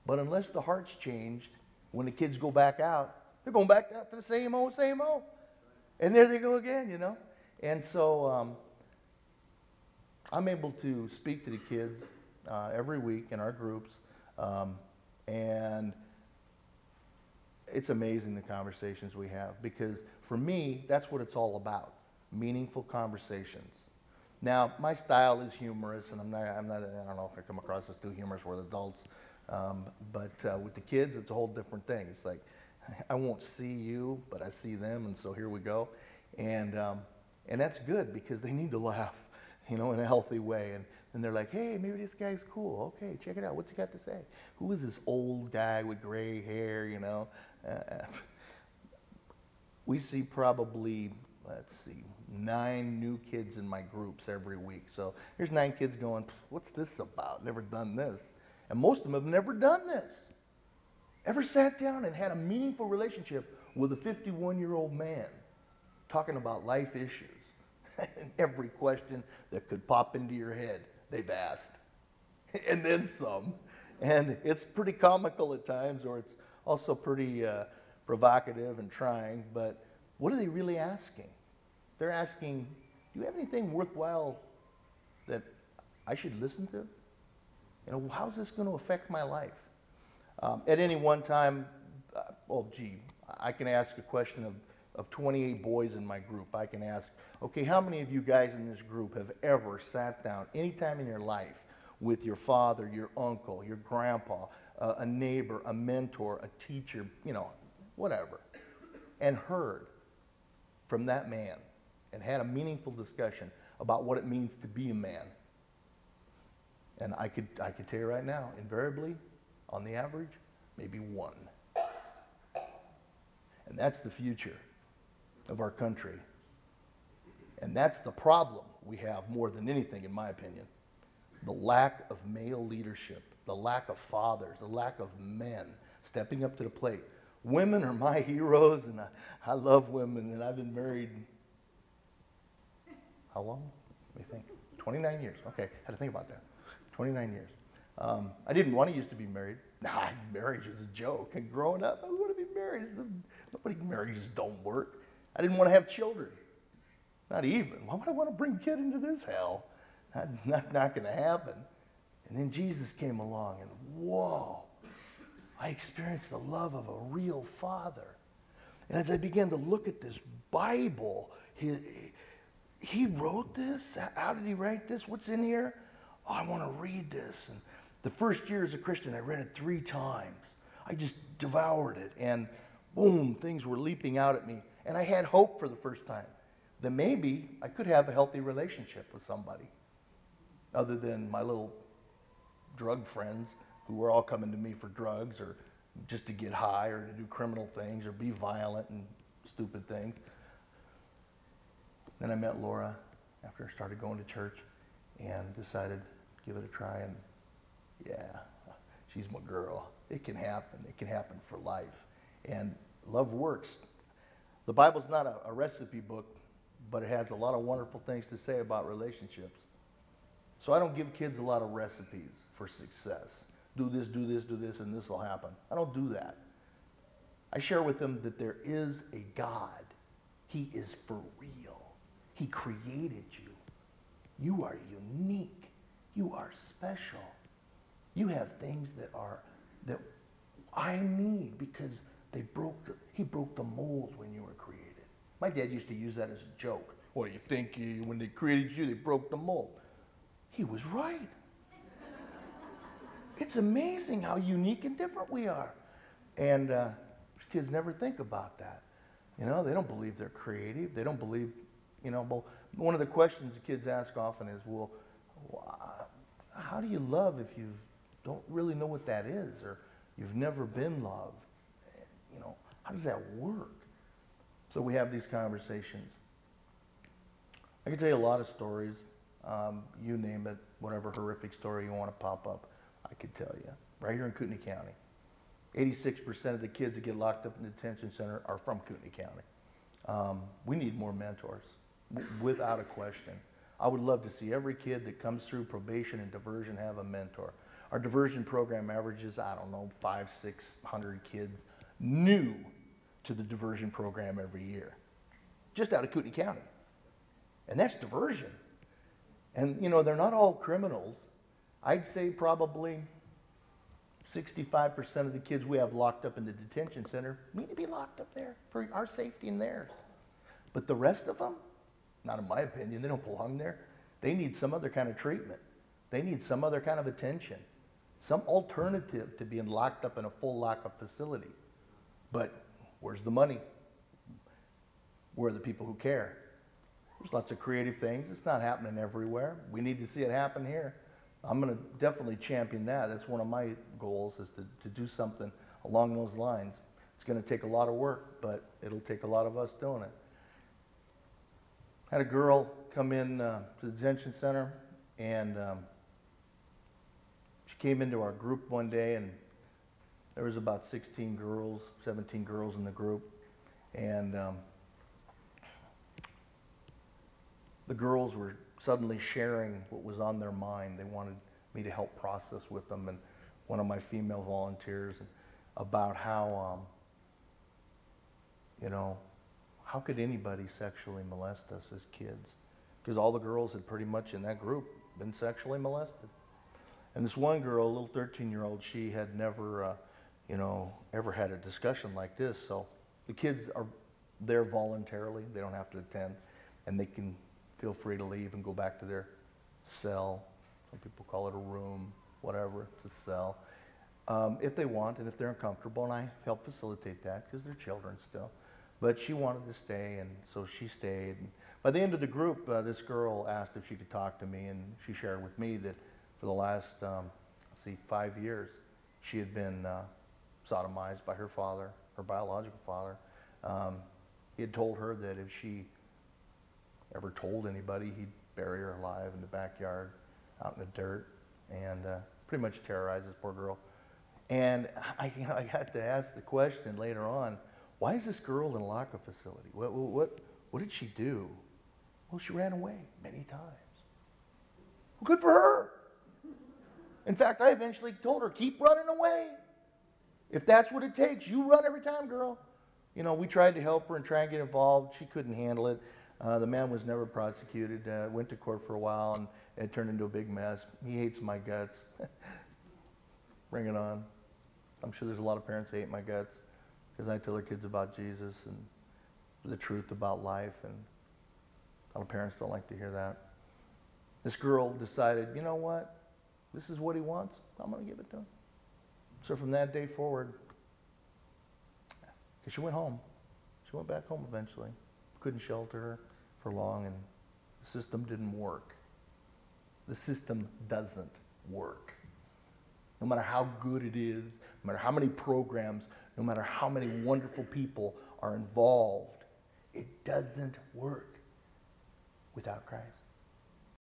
But unless the heart's changed, when the kids go back out, they're going back out to the same old, same old. And there they go again, you know. And so I'm able to speak to the kids every week in our groups. And it's amazing the conversations we have, because for me, that's what it's all about, meaningful conversations. Now, my style is humorous, and I don't know if I come across as too humorous with adults, but with the kids, it's a whole different thing. It's like, I won't see you, but I see them, and so here we go. And that's good, because they need to laugh, you know, in a healthy way. And they're like, hey, maybe this guy's cool. Okay, check it out. What's he got to say? Who is this old guy with gray hair, you know? We see probably, let's see, 9 new kids in my groups every week. So there's 9 kids going, what's this about? Never done this. And most of them have never done this. Ever sat down and had a meaningful relationship with a 51-year-old man talking about life issues? And every question that could pop into your head, they've asked. And then some. And it's pretty comical at times, or it's also pretty provocative and trying. But what are they really asking? They're asking, do you have anything worthwhile that I should listen to? You know, how's this going to affect my life? At any one time, I can ask a question of 28 boys in my group. I can ask, okay, how many of you guys in this group have ever sat down any time in your life with your father, your uncle, your grandpa, a neighbor, a mentor, a teacher, you know, whatever, and heard from that man and had a meaningful discussion about what it means to be a man? And I could tell you right now, invariably, on the average, maybe 1. And that's the future of our country. And that's the problem we have more than anything, in my opinion. The lack of male leadership, the lack of fathers, the lack of men stepping up to the plate. Women are my heroes, and I love women, and I've been married, how long? Let me think. 29 years. Okay, had to think about that. 29 years. I didn't want to used to be married. Nah, marriage is a joke. And growing up, I want to be married. Marriages don't work. I didn't want to have children. Not even. Why would I want to bring a kid into this hell? Not going to happen. And then Jesus came along, and whoa, I experienced the love of a real father. And as I began to look at this Bible, he wrote this? How did he write this? What's in here? Oh, I want to read this. And the first year as a Christian, I read it 3 times. I just devoured it, and boom, things were leaping out at me. And I had hope for the first time that maybe I could have a healthy relationship with somebody other than my little drug friends who were all coming to me for drugs or just to get high or to do criminal things or be violent and stupid things. Then I met Laura after I started going to church and decided to give it a try, and yeah, she's my girl. It can happen. It can happen for life. And love works. The Bible's not a recipe book, but it has a lot of wonderful things to say about relationships. So I don't give kids a lot of recipes for success. Do this, do this, do this, and this will happen. I don't do that. I share with them that there is a God. He is for real. He created you. You are unique. You are special. You have things that I need because he broke the mold when you were created. My dad used to use that as a joke. Well, you think when they created you, they broke the mold. He was right. It's amazing how unique and different we are. And kids never think about that. You know, they don't believe they're creative. They don't believe, you know, well, one of the questions the kids ask often is, well, how do you love if you don't really know what that is, or you've never been loved? You know, how does that work? So we have these conversations. I can tell you a lot of stories. You name it, whatever horrific story you want to pop up, I could tell you. Right here in Kootenai County. 86% of the kids that get locked up in the detention center are from Kootenai County. We need more mentors, without a question. I would love to see every kid that comes through probation and diversion have a mentor. Our diversion program averages, I don't know, 500-600 kids new to the diversion program every year, just out of Kootenai County. And that's diversion. And, you know, they're not all criminals. I'd say probably 65% of the kids we have locked up in the detention center need to be locked up there for our safety and theirs. But the rest of them, not in my opinion, they don't belong there. They need some other kind of treatment. They need some other kind of attention, some alternative to being locked up in a full lockup facility. But where's the money? Where are the people who care? There's lots of creative things. It's not happening everywhere. We need to see it happen here. I'm going to definitely champion that. That's one of my goals, is to do something along those lines. It's going to take a lot of work, but it'll take a lot of us doing it. Had a girl come in to the detention center, and she came into our group one day, and there was about 16 girls, 17 girls in the group, and the girls were suddenly sharing what was on their mind. They wanted me to help process with them, and one of my female volunteers, about how, you know, how could anybody sexually molest us as kids? Because all the girls had pretty much in that group been sexually molested. And this one girl, a little 13-year-old, she had never, you know, ever had a discussion like this. So the kids are there voluntarily. They don't have to attend, and they can feel free to leave and go back to their cell. Some people call it a room, whatever, it's a cell. If they want and if they're uncomfortable, and I help facilitate that because they're children still. But she wanted to stay, and so she stayed. And by the end of the group, this girl asked if she could talk to me, and she shared with me that for the last, 5 years, she had been sodomized by her father, her biological father. He had told her that if she ever told anybody, he'd bury her alive in the backyard, out in the dirt, and pretty much terrorize this poor girl. And I got to ask the question later on, why is this girl in a lockup facility? What did she do? Well, she ran away many times. Well, good for her. In fact, I eventually told her, keep running away. If that's what it takes, you run every time, girl. You know, we tried to help her and try and get involved. She couldn't handle it. The man was never prosecuted. Went to court for a while, and it turned into a big mess. He hates my guts. Bring it on. I'm sure there's a lot of parents who hate my guts because I tell their kids about Jesus and the truth about life, and a lot of parents don't like to hear that. This girl decided, you know what? This is what he wants. I'm going to give it to him. So from that day forward, because she went home. She went back home eventually. Couldn't shelter her for long, and the system didn't work. The system doesn't work. No matter how good it is, no matter how many programs, no matter how many wonderful people are involved, it doesn't work without Christ.